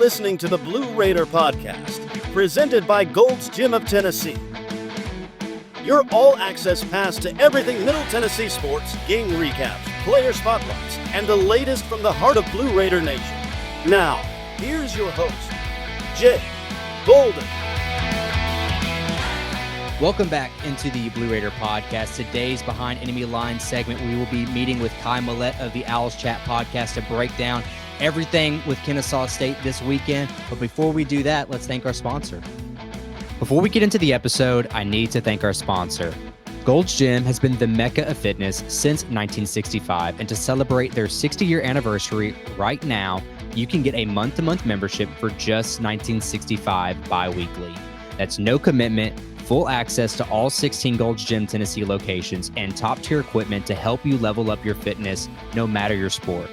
listening to the Blue Raider Podcast, presented by Gold's Gym of Tennessee. Your all-access pass to everything Middle Tennessee sports, game recaps, player spotlights, and the latest from the heart of Blue Raider Nation. Now, here's your host, Jay Golden. Welcome back into the Blue Raider Podcast. Today's Behind Enemy Lines segment, we will be meeting with Millette of the Owls Chat Podcast to break down everything with Kennesaw State this weekend. But before we do that, let's thank our sponsor. Before we get into the episode, I need to thank our sponsor. Gold's Gym has been the mecca of fitness since 1965, and to celebrate their 60-year anniversary right now, you can get a month-to-month membership for just $19.65 bi-weekly. That's no commitment, full access to all 16 Gold's Gym Tennessee locations, and top-tier equipment to help you level up your fitness no matter your sport.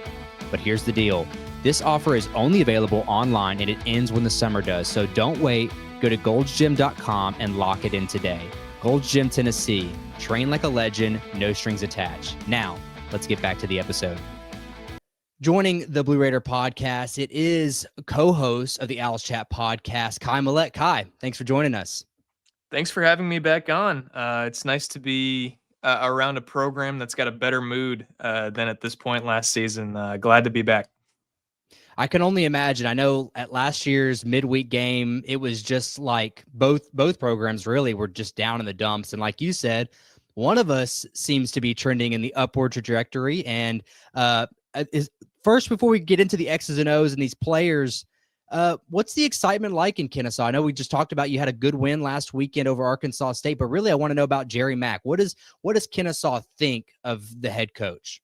But here's the deal. This offer is only available online and it ends when the summer does. So don't wait. Go to goldsgym.com and lock it in today. Gold's Gym Tennessee. Train like a legend, no strings attached. Now, let's get back to the episode. Joining the Blue Raider Podcast, it is co-host of the Owls Chat Podcast, Millette. Thanks for joining us. Thanks for having me back on. It's nice to be around a program that's got a better mood than at this point last season. Glad to be back. I can only imagine. I know at last year's midweek game, it was just like both programs really were just down in the dumps. And like you said, one of us seems to be trending in the upward trajectory. And first, before we get into the X's and O's and these players, what's the excitement like in Kennesaw? I know we just talked about you had a good win last weekend over Arkansas State, but really I want to know about Jerry Mack. What does Kennesaw think of the head coach?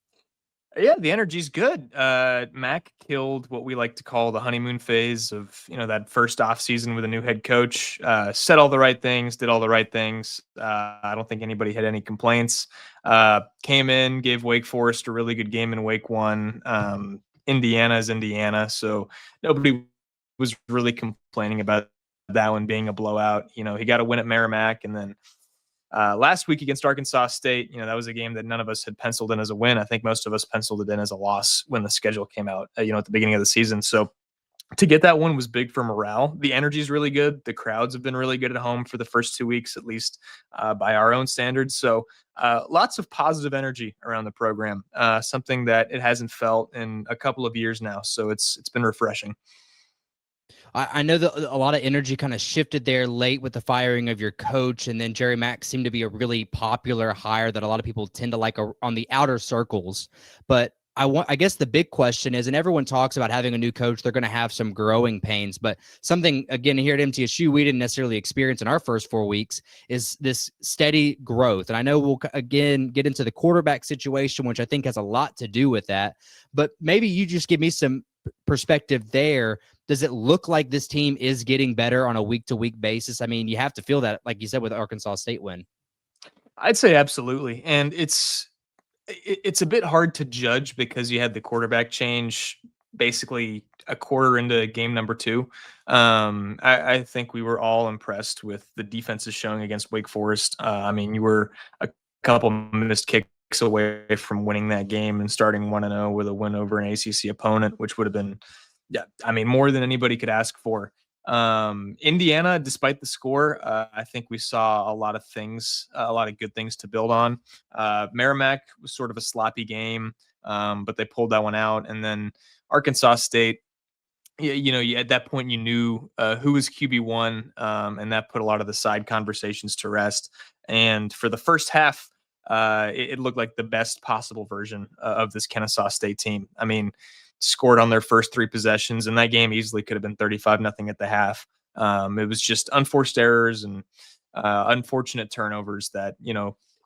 Yeah, the energy's good. Mack killed what we like to call the honeymoon phase of, that first off season with a new head coach, said all the right things, did all the right things. I don't think anybody had any complaints. Came in, gave Wake Forest a really good game in Wake 1. Indiana is Indiana, so nobody was really complaining about that one being a blowout. He got a win at Merrimack, and then last week against Arkansas State, that was a game that none of us had penciled in as a win. I think most of us penciled it in as a loss when the schedule came out, at the beginning of the season. So to get that one was big for morale. The energy is really good. The crowds have been really good at home for the first 2 weeks, at least by our own standards. So lots of positive energy around the program, something that it hasn't felt in a couple of years now. So it's been refreshing. I know that a lot of energy kind of shifted there late with the firing of your coach, and then Jerry Mack seemed to be a really popular hire that a lot of people tend to like on the outer circles. But I guess the big question is, and everyone talks about having a new coach, they're going to have some growing pains, but something, again, here at MTSU, we didn't necessarily experience in our first 4 weeks is this steady growth. And I know we'll, again, get into the quarterback situation, which I think has a lot to do with that, but maybe you just give me some perspective there. Does it look like this team is getting better on a week-to-week basis? I mean, you have to feel that, like you said, with the Arkansas State win. I'd say absolutely. And it's a bit hard to judge because you had the quarterback change basically a quarter into game number 2. I think we were all impressed with the defenses showing against Wake Forest. You were a couple missed kicks away from winning that game and starting 1-0 with a win over an ACC opponent, which would have been, more than anybody could ask for. Indiana, despite the score, I think we saw a lot of things, a lot of good things to build on. Merrimack was sort of a sloppy game, but they pulled that one out. And then Arkansas State, at that point you knew who was QB1, and that put a lot of the side conversations to rest. And for the first half, it looked like the best possible version of this Kennesaw State team. Scored on their first 3 possessions, and that game easily could have been 35-0 at the half. It was just unforced errors and unfortunate turnovers that,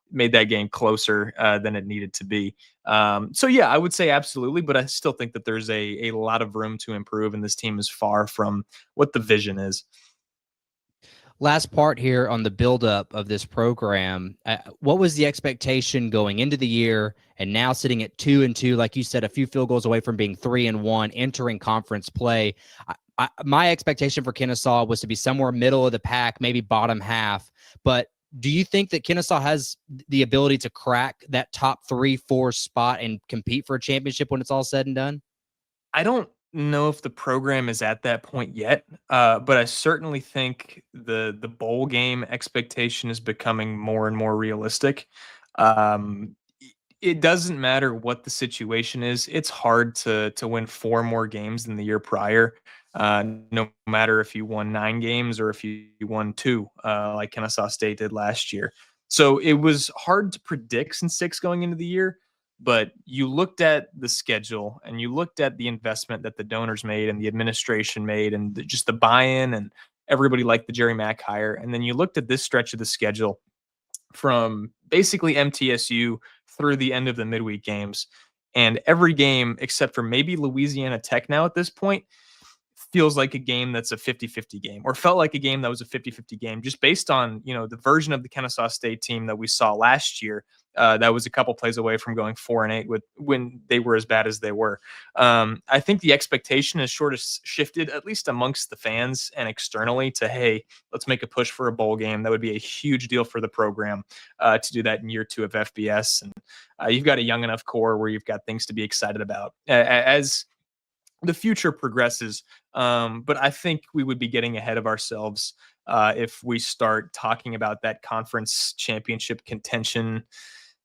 made that game closer than it needed to be. I would say absolutely, but I still think that there's a lot of room to improve, and this team is far from what the vision is. Last part here on the buildup of this program. What was the expectation going into the year, and now sitting at 2-2, like you said, a few field goals away from being 3-1, entering conference play? My expectation for Kennesaw was to be somewhere middle of the pack, maybe bottom half. But do you think that Kennesaw has the ability to crack that top 3-4 spot and compete for a championship when it's all said and done? I don't know if the program is at that point yet, but I certainly think the bowl game expectation is becoming more and more realistic. It doesn't matter what the situation is. It's hard to win 4 more games than the year prior, no matter if you won 9 games or if you won 2, like Kennesaw State did last year. So it was hard to predict since 6 going into the year, but you looked at the schedule and you looked at the investment that the donors made and the administration made and just the buy-in, and everybody liked the Jerry Mack hire. And then you looked at this stretch of the schedule from basically MTSU through the end of the midweek games. And every game, except for maybe Louisiana Tech now at this point, feels like a game that's a 50-50 game, or felt like a game that was a 50-50 game, just based on, the version of the Kennesaw State team that we saw last year. That was a couple plays away from going 4-8 with when they were as bad as they were. I think the expectation has sort of shifted, at least amongst the fans and externally, to, hey, let's make a push for a bowl game. That would be a huge deal for the program to do that in year 2 of FBS. And you've got a young enough core where you've got things to be excited about as the future progresses. But I think we would be getting ahead of ourselves if we start talking about that conference championship contention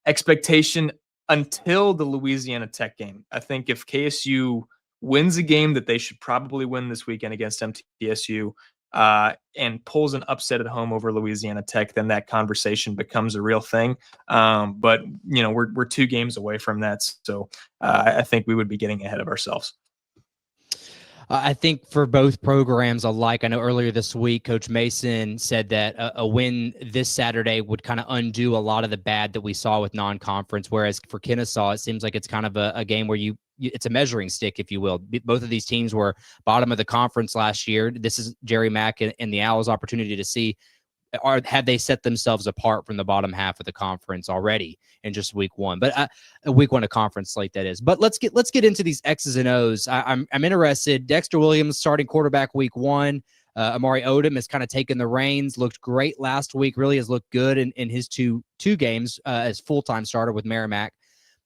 expectation until the Louisiana Tech game. I think if KSU wins a game that they should probably win this weekend against MTSU, and pulls an upset at home over Louisiana Tech, then that conversation becomes a real thing. But we're 2 games away from that, so I think we would be getting ahead of ourselves. I think for both programs alike, I know earlier this week, Coach Mason said that a win this Saturday would kind of undo a lot of the bad that we saw with non-conference, whereas for Kennesaw, it seems like it's kind of a game where it's a measuring stick, if you will. Both of these teams were bottom of the conference last year. This is Jerry Mack and the Owls' opportunity to see, had they set themselves apart from the bottom half of the conference already in just week 1, but week 1 of conference slate, that is. But let's get into these X's and O's. I'm interested. Dexter Williams starting quarterback week 1. Amari Odom has kind of taken the reins, looked great last week, really has looked good in his two games as full-time starter with Merrimack.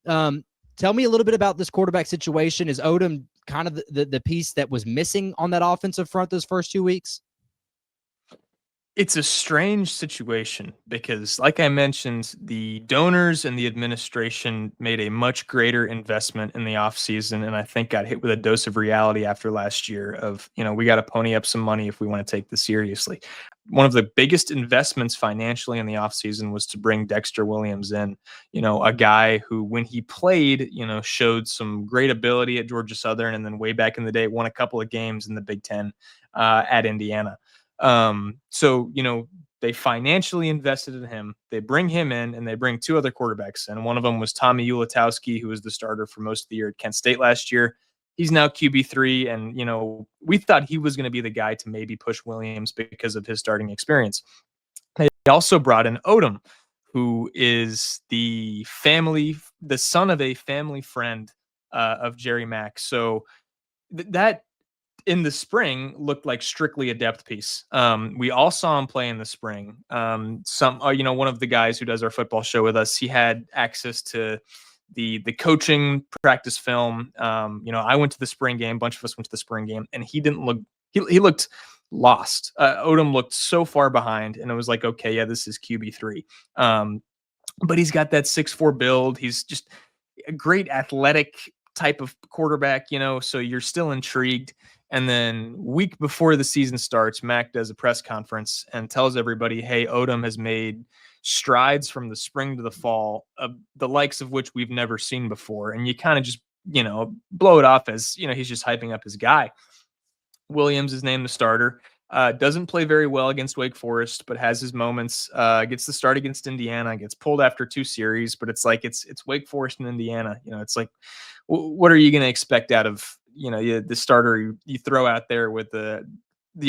Tell me a little bit about this quarterback situation. Is Odom kind of the piece that was missing on that offensive front those first 2 weeks? It's a strange situation because, like I mentioned, the donors and the administration made a much greater investment in the offseason, and I think got hit with a dose of reality after last year of, we got to pony up some money if we want to take this seriously. One of the biggest investments financially in the offseason was to bring Dexter Williams in, a guy who, when he played, showed some great ability at Georgia Southern, and then way back in the day, won a couple of games in the Big Ten at Indiana. So, they financially invested in him. They bring him in and they bring 2 other quarterbacks. And one of them was Tommy Ulatowski, who was the starter for most of the year at Kent State last year. He's now QB3. And, we thought he was going to be the guy to maybe push Williams because of his starting experience. They also brought in Odom, who is the son of a family friend of Jerry Mack. So that in the spring looked like strictly a depth piece. We all saw him play in the spring. One of the guys who does our football show with us, he had access to the coaching practice film. I went to the spring game, a bunch of us went to the spring game, and he didn't look, he looked lost. Odom looked so far behind, and it was like, okay, yeah, this is QB3. But he's got that 6'4" build. He's just a great athletic type of quarterback, so you're still intrigued. And then week before the season starts, Mac does a press conference and tells everybody, hey, Odom has made strides from the spring to the fall, the likes of which we've never seen before. And you kind of just, blow it off as, he's just hyping up his guy. Williams is named the starter. Doesn't play very well against Wake Forest, but has his moments. Gets the start against Indiana, gets pulled after 2 series, but it's like it's Wake Forest and Indiana. It's like, what are you going to expect out of the starter you throw out there with the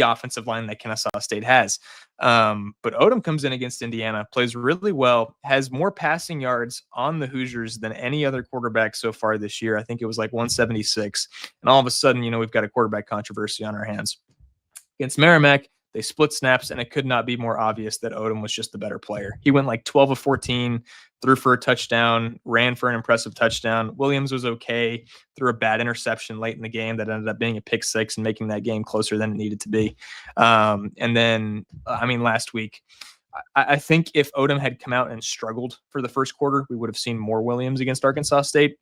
offensive line that Kennesaw State has? But Odom comes in against Indiana, plays really well, has more passing yards on the Hoosiers than any other quarterback so far this year. I think it was like 176, and all of a sudden, we've got a quarterback controversy on our hands. Against Merrimack, They split snaps, and it could not be more obvious that Odom was just the better player. He went like 12 of 14, threw for a touchdown, ran for an impressive touchdown. Williams was okay, threw a bad interception late in the game that ended up being a pick six and making that game closer than it needed to be. And then, last week, I think if Odom had come out and struggled for the first quarter, we would have seen more Williams against Arkansas State.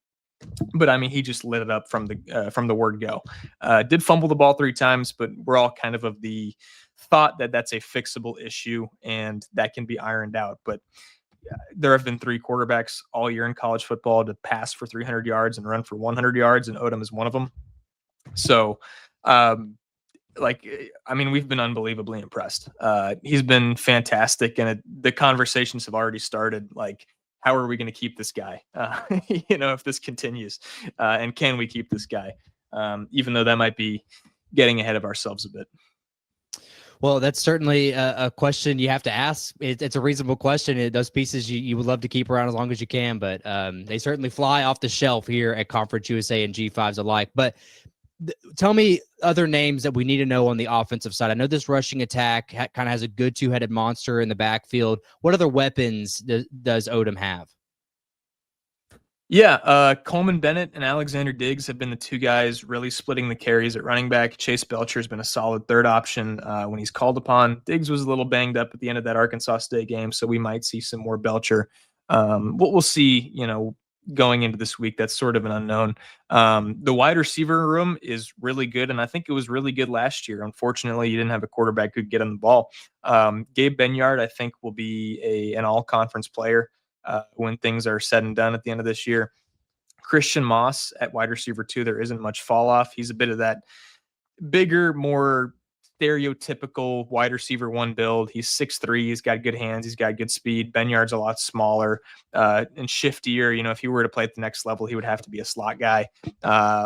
But he just lit it up from the word go. Did fumble the ball 3 times, but we're all kind of the thought that that's a fixable issue and that can be ironed out. But there have been 3 quarterbacks all year in college football to pass for 300 yards and run for 100 yards, and Odom is one of them. So, we've been unbelievably impressed. He's been fantastic, and the conversations have already started. Like, how are we going to keep this guy? If this continues, and can we keep this guy? Even though that might be getting ahead of ourselves a bit. Well, that's certainly a question you have to ask. It's a reasonable question. Those pieces you would love to keep around as long as you can, but they certainly fly off the shelf here at Conference USA and G5s alike. But tell me other names that we need to know on the offensive side. I know this rushing attack kind of has a good 2-headed monster in the backfield. What other weapons does Odom have? Yeah, Coleman Bennett and Alexander Diggs have been the 2 guys really splitting the carries at running back. Chase Belcher has been a solid third option when he's called upon. Diggs was a little banged up at the end of that Arkansas State game, so we might see some more Belcher. We'll see, going into this week. That's sort of an unknown. The wide receiver room is really good, and I think it was really good last year. Unfortunately, you didn't have a quarterback who could get on the ball. Gabe Benyard, I think, will be an all-conference player when things are said and done at the end of this year. Christian Moss at wide receiver 2, there isn't much fall off. He's a bit of that bigger, more stereotypical wide receiver 1 build. He's 6'3", he's got good hands, he's got good speed. Benyard's a lot smaller and shiftier. If he were to play at the next level, he would have to be a slot guy.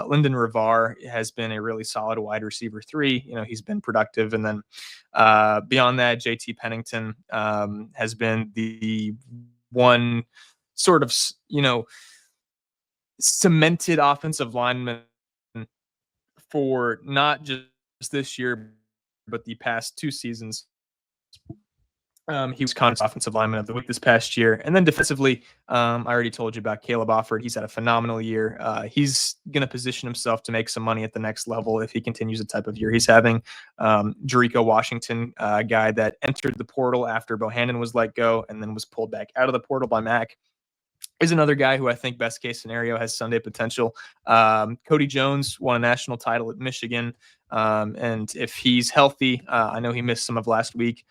Lyndon Rivar has been a really solid wide receiver 3. He's been productive. And then beyond that, JT Pennington has been the one sort of, cemented offensive lineman for not just this year, but the past 2 seasons. He was Conference Offensive Lineman of the Week this past year. And then defensively, I already told you about Caleb Offord. He's had a phenomenal year. He's going to position himself to make some money at the next level if he continues the type of year he's having. Jericho Washington, a guy that entered the portal after Bohannon was let go and then was pulled back out of the portal by Mac, is another guy who I think best case scenario has Sunday potential. Cody Jones won a national title at Michigan. And if he's healthy, I know he missed some of last week.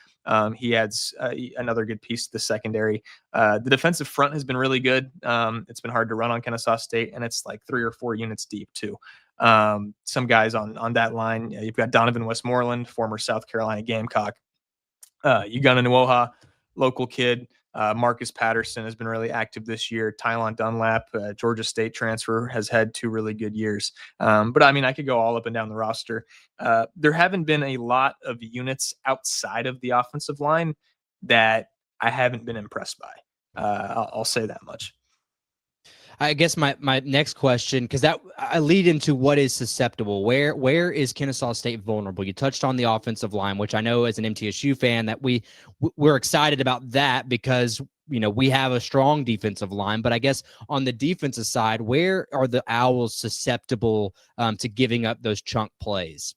He adds another good piece to the secondary. The defensive front has been really good. It's been hard to run on Kennesaw State, and it's like 3 or 4 units deep too. Some guys on that line. You've got Donovan Westmoreland, former South Carolina Gamecock. Ugonna Nwoha, local kid. Marcus Patterson has been really active this year. Tylon Dunlap, Georgia State transfer, has had 2 really good years. But I could go all up and down the roster. There haven't been a lot of units outside of the offensive line that I haven't been impressed by. I'll say that much. I guess my next question, because that I lead into what is susceptible. Where is Kennesaw State vulnerable? You touched on the offensive line, which I know as an MTSU fan that we're excited about that because we have a strong defensive line. But I guess on the defensive side, where are the Owls susceptible to giving up those chunk plays?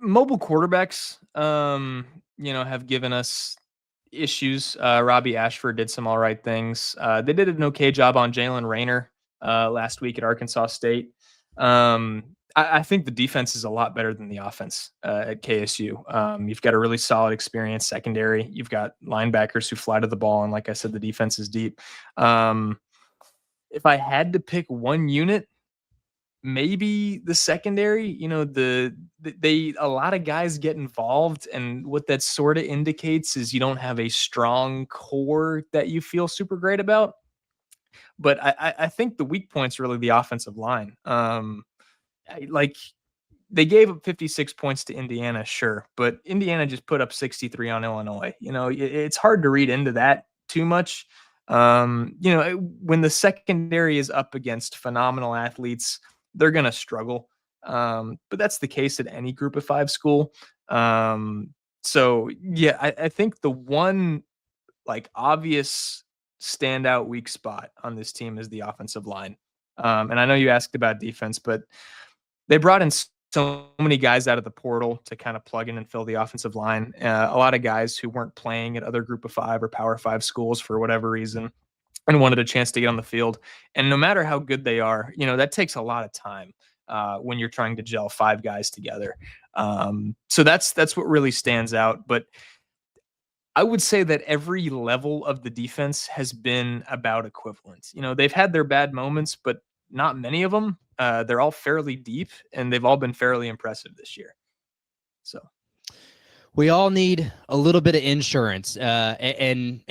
Mobile quarterbacks, have given us issues. Robbie Ashford did some all right things. They did an okay job on Jalen Rayner last week at Arkansas State. I think the defense is a lot better than the offense at KSU. You've got a really solid, experienced secondary. You've got linebackers who fly to the ball, and like I said, the defense is deep. If I had to pick one unit, maybe the secondary. A lot of guys get involved, and what that sort of indicates is you don't have a strong core that you feel super great about. But I think the weak point's really the offensive line. They gave up 56 points to Indiana, sure, but Indiana just put up 63 on Illinois. It's hard to read into that too much. When the secondary is up against phenomenal athletes, they're going to struggle. But that's the case at any group of 5 school. So yeah, I think the one like obvious standout weak spot on this team is the offensive line. And I know you asked about defense, but they brought in so many guys out of the portal to kind of plug in and fill the offensive line. A lot of guys who weren't playing at other group of 5 or power 5 schools for whatever reason and wanted a chance to get on the field. And no matter how good they are, that takes a lot of time when you're trying to gel 5 guys together. So that's what really stands out. But I would say that every level of the defense has been about equivalent. They've had their bad moments, but not many of them. They're all fairly deep, and they've all been fairly impressive this year. So we all need a little bit of insurance, and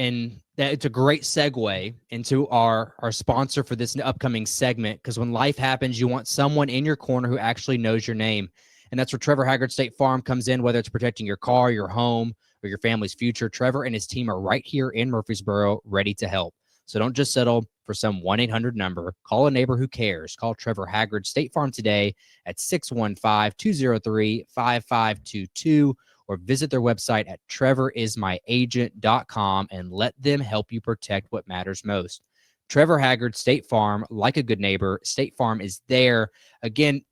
it's a great segue into our sponsor for this upcoming segment, because when life happens, you want someone in your corner who actually knows your name. And that's where Trevor Haggard State Farm comes in, whether it's protecting your car, your home, or your family's future. Trevor and his team are right here in Murfreesboro, ready to help. So don't just settle for some 1-800 number. Call a neighbor who cares. Call Trevor Haggard State Farm today at 615-203-5522, or visit their website at trevorismyagent.com and let them help you protect what matters most. Trevor Haggard State Farm, like a good neighbor, State Farm is there. Again,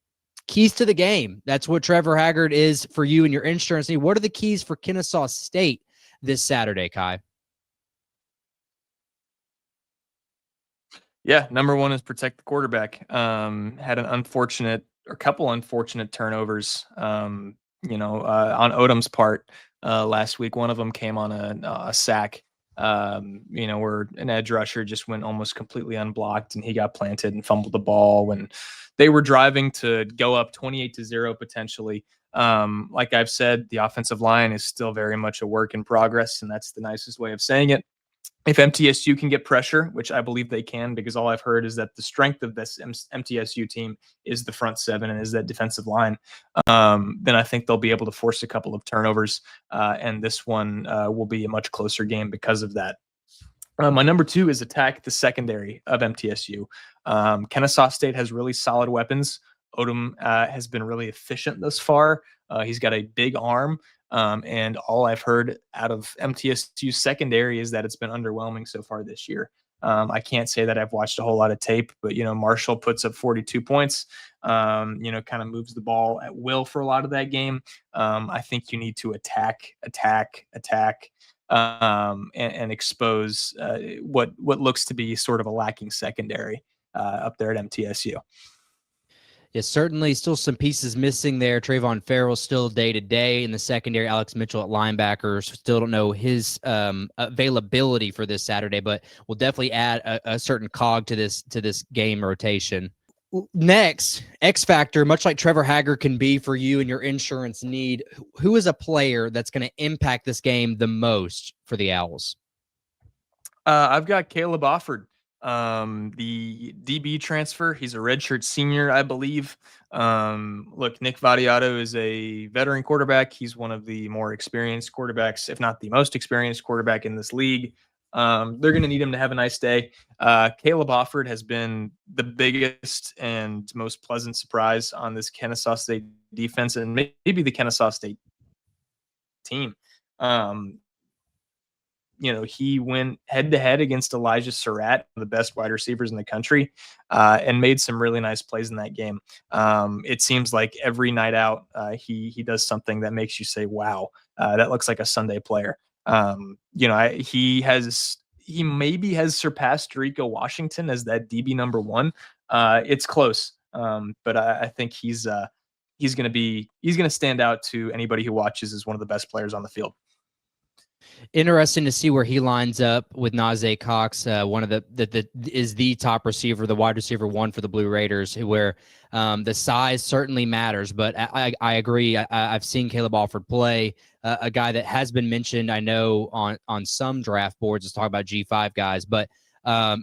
keys to the game. That's what Trevor Haggard is for you and your insurance need. What are the keys for Kennesaw State this Saturday, Kai? Yeah, number one is protect the quarterback. Had a couple unfortunate turnovers, on Odom's part last week. One of them came on a sack, where an edge rusher just went almost completely unblocked, and he got planted and fumbled the ball when they were driving to go up 28-0 potentially. Like I've said, the offensive line is still very much a work in progress, and that's the nicest way of saying it. If MTSU can get pressure, which I believe they can, because all I've heard is that the strength of this MTSU team is the front seven and is that defensive line, then I think they'll be able to force a couple of turnovers, and this one will be a much closer game because of that. My number 2 is attack the secondary of MTSU. Kennesaw State has really solid weapons. Odom has been really efficient thus far. He's got a big arm. And all I've heard out of MTSU's secondary is that it's been underwhelming so far this year. I can't say that I've watched a whole lot of tape, but, Marshall puts up 42 points, kind of moves the ball at will for a lot of that game. I think you need to attack, and expose what looks to be sort of a lacking secondary up there at MTSU. Yeah, certainly still some pieces missing there. Trayvon Farrell still day-to-day in the secondary. Alex Mitchell at linebacker. Still don't know his availability for this Saturday, but we'll definitely add a certain cog to this game rotation. Next, X Factor, much like Trevor Haggard can be for you and your insurance need, who is a player that's going to impact this game the most for the Owls? I've got Caleb Offord. The DB transfer. He's a redshirt senior, I believe. Look, Nick Vadiato is a veteran quarterback. He's one of the more experienced quarterbacks, if not the most experienced quarterback in this league. They're going to need him to have a nice day. Caleb Offord has been the biggest and most pleasant surprise on this Kennesaw State defense, and maybe the Kennesaw State team. He went head-to-head against Elijah Surratt, the best wide receivers in the country, and made some really nice plays in that game. It seems like every night out, he does something that makes you say, wow, that looks like a Sunday player. He maybe has surpassed Jericho Washington as that DB number 1. It's close, but I think he's going to stand out to anybody who watches as one of the best players on the field. Interesting to see where he lines up with Najee Cox, one of the top receiver, the wide receiver 1 for the Blue Raiders, where the size certainly matters. But I agree. I've seen Caleb Offord play, a guy that has been mentioned, I know, on some draft boards. Let's talk about G5 guys, but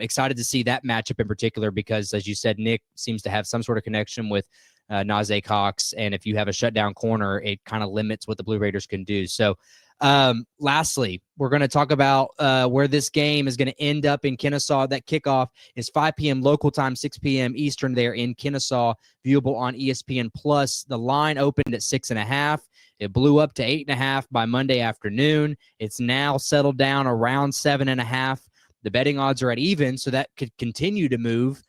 excited to see that matchup in particular because, as you said, Nick seems to have some sort of connection with Najee Cox, and if you have a shutdown corner, it kind of limits what the Blue Raiders can do. So Lastly, we're going to talk about where this game is going to end up in Kennesaw. That kickoff is 5 p.m. local time, 6 p.m. Eastern there in Kennesaw, viewable on ESPN Plus. The line opened at 6.5. It blew up to 8.5 by Monday afternoon. It's now settled down around 7.5. The betting odds are at even, so that could continue to move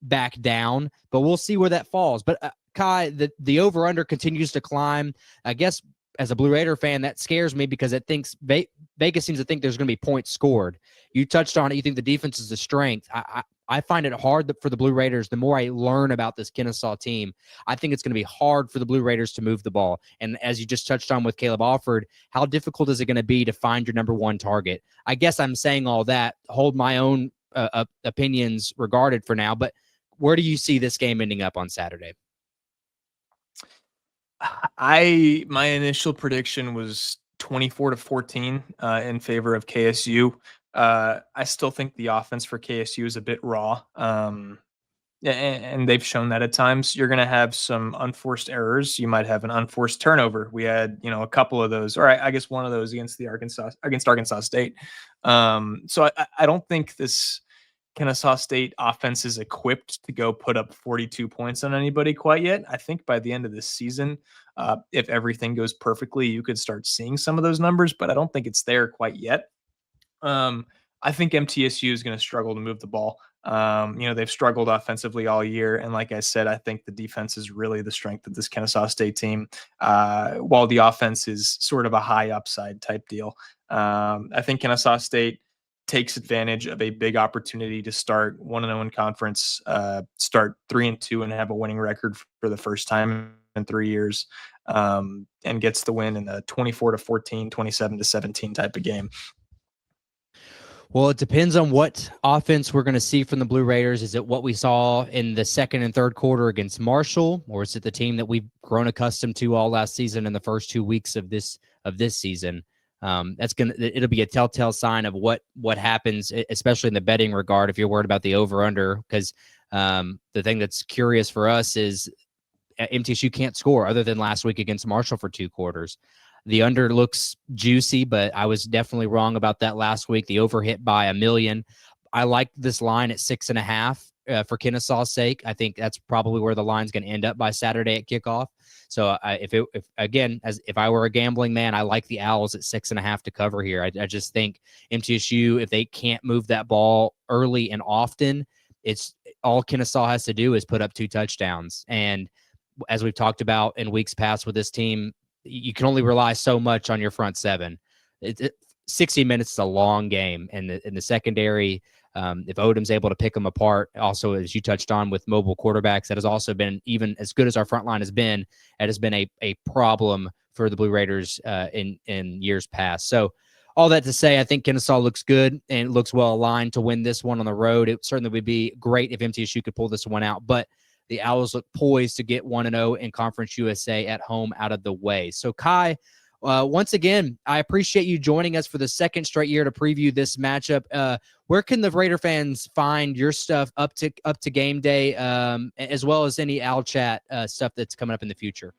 back down, but we'll see where that falls. But Kai, the over-under continues to climb. I guess as a Blue Raider fan, that scares me because it thinks Vegas seems to think there's going to be points scored. You touched on it. You think the defense is the strength. I find it hard for the Blue Raiders. The more I learn about this Kennesaw team, I think it's going to be hard for the Blue Raiders to move the ball. And as you just touched on with Caleb Alford, how difficult is it going to be to find your number one target? I guess I'm saying all that, hold my own opinions regarded for now, but where do you see this game ending up on Saturday? My initial prediction was 24-14 in favor of KSU. I still think the offense for KSU is a bit raw. And they've shown that at times. You're going to have some unforced errors. You might have an unforced turnover. We had, a couple of those, or I guess one of those against Arkansas State. So I don't think this Kennesaw State offense is equipped to go put up 42 points on anybody quite yet. I think by the end of this season, if everything goes perfectly, you could start seeing some of those numbers, but I don't think it's there quite yet. I think MTSU is going to struggle to move the ball. They've struggled offensively all year. And like I said, I think the defense is really the strength of this Kennesaw State team, while the offense is sort of a high upside type deal. I think Kennesaw State takes advantage of a big opportunity to start 1-0 in conference, start 3-2 and have a winning record for the first time in 3 years, and gets the win in a 24-14, 27-17 type of game. Well, it depends on what offense we're going to see from the Blue Raiders. Is it what we saw in the second and third quarter against Marshall, or is it the team that we've grown accustomed to all last season in the first 2 weeks of this season? It'll be a telltale sign of what happens, especially in the betting regard, if you're worried about the over-under, because the thing that's curious for us is MTSU can't score other than last week against Marshall for 2 quarters. The under looks juicy, but I was definitely wrong about that last week. The over hit by 1 million. I like this line at 6.5 for Kennesaw's sake. I think that's probably where the line's going to end up by Saturday at kickoff. So if I were a gambling man, I like the Owls at 6.5 to cover here. I just think MTSU, if they can't move that ball early and often, it's all Kennesaw has to do is put up 2 touchdowns. And as we've talked about in weeks past with this team, you can only rely so much on your front seven. 60 minutes is a long game, and in the secondary, if Odom's able to pick them apart, also as you touched on with mobile quarterbacks, that has also been, even as good as our front line has been, that has been a problem for the Blue Raiders in years past. So all that to say, I think Kennesaw looks good and looks well aligned to win this one on the road. It certainly would be great if MTSU could pull this one out, but the Owls look poised to get 1-0 in Conference USA at home out of the way. So, Kai, once again, I appreciate you joining us for the second straight year to preview this matchup. Where can the Raider fans find your stuff up to game day, as well as any Owl Chat stuff that's coming up in the future?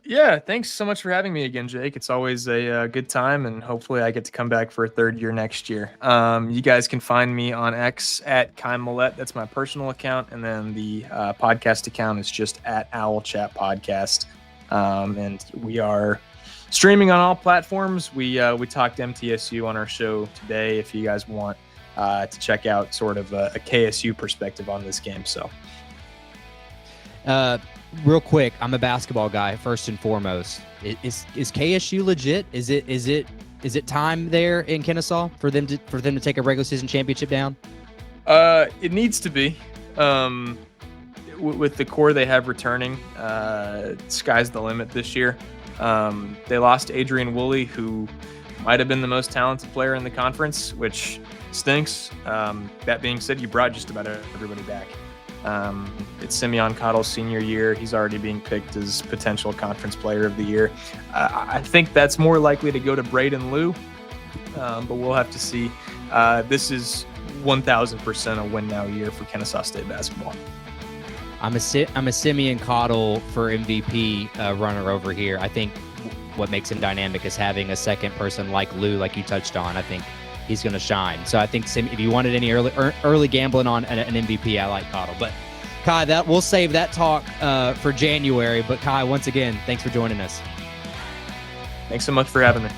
Yeah, thanks so much for having me again, Jake. It's always a good time, and hopefully I get to come back for a third year next year. You guys can find me on X at Kai Millette. That's my personal account, and then the podcast account is just at Owl Chat Podcast. And we are streaming on all platforms. We talked MTSU on our show today if you guys want to check out sort of a KSU perspective on this game. So real quick, I'm a basketball guy first and foremost. Is KSU legit? Is it time there in Kennesaw for them to take a regular season championship down? It needs to be. With the core they have returning, sky's the limit this year. They lost Adrian Woolley, who might have been the most talented player in the conference, which stinks. That being said, you brought just about everybody back. It's Simeon Cottle's senior year. He's already being picked as potential conference player of the year. I think that's more likely to go to Braden Liu, but we'll have to see. This is 1,000% a win now year for Kennesaw State basketball. I'm a Simeon Cottle for MVP runner over here. I think what makes him dynamic is having a second person like Lou, like you touched on. I think he's going to shine. So I think if you wanted any early gambling on an MVP, I like Cottle. But Kai, we'll save that talk for January. But Kai, once again, thanks for joining us. Thanks so much for having me.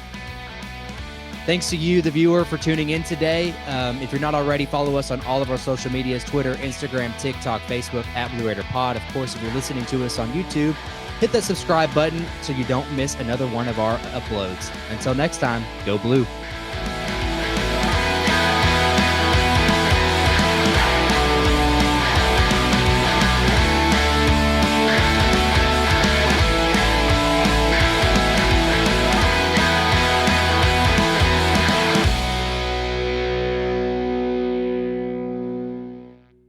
Thanks to you, the viewer, for tuning in today. If you're not already, follow us on all of our social medias, Twitter, Instagram, TikTok, Facebook, at Blue Raider Pod. Of course, if you're listening to us on YouTube, hit that subscribe button so you don't miss another one of our uploads. Until next time, go Blue.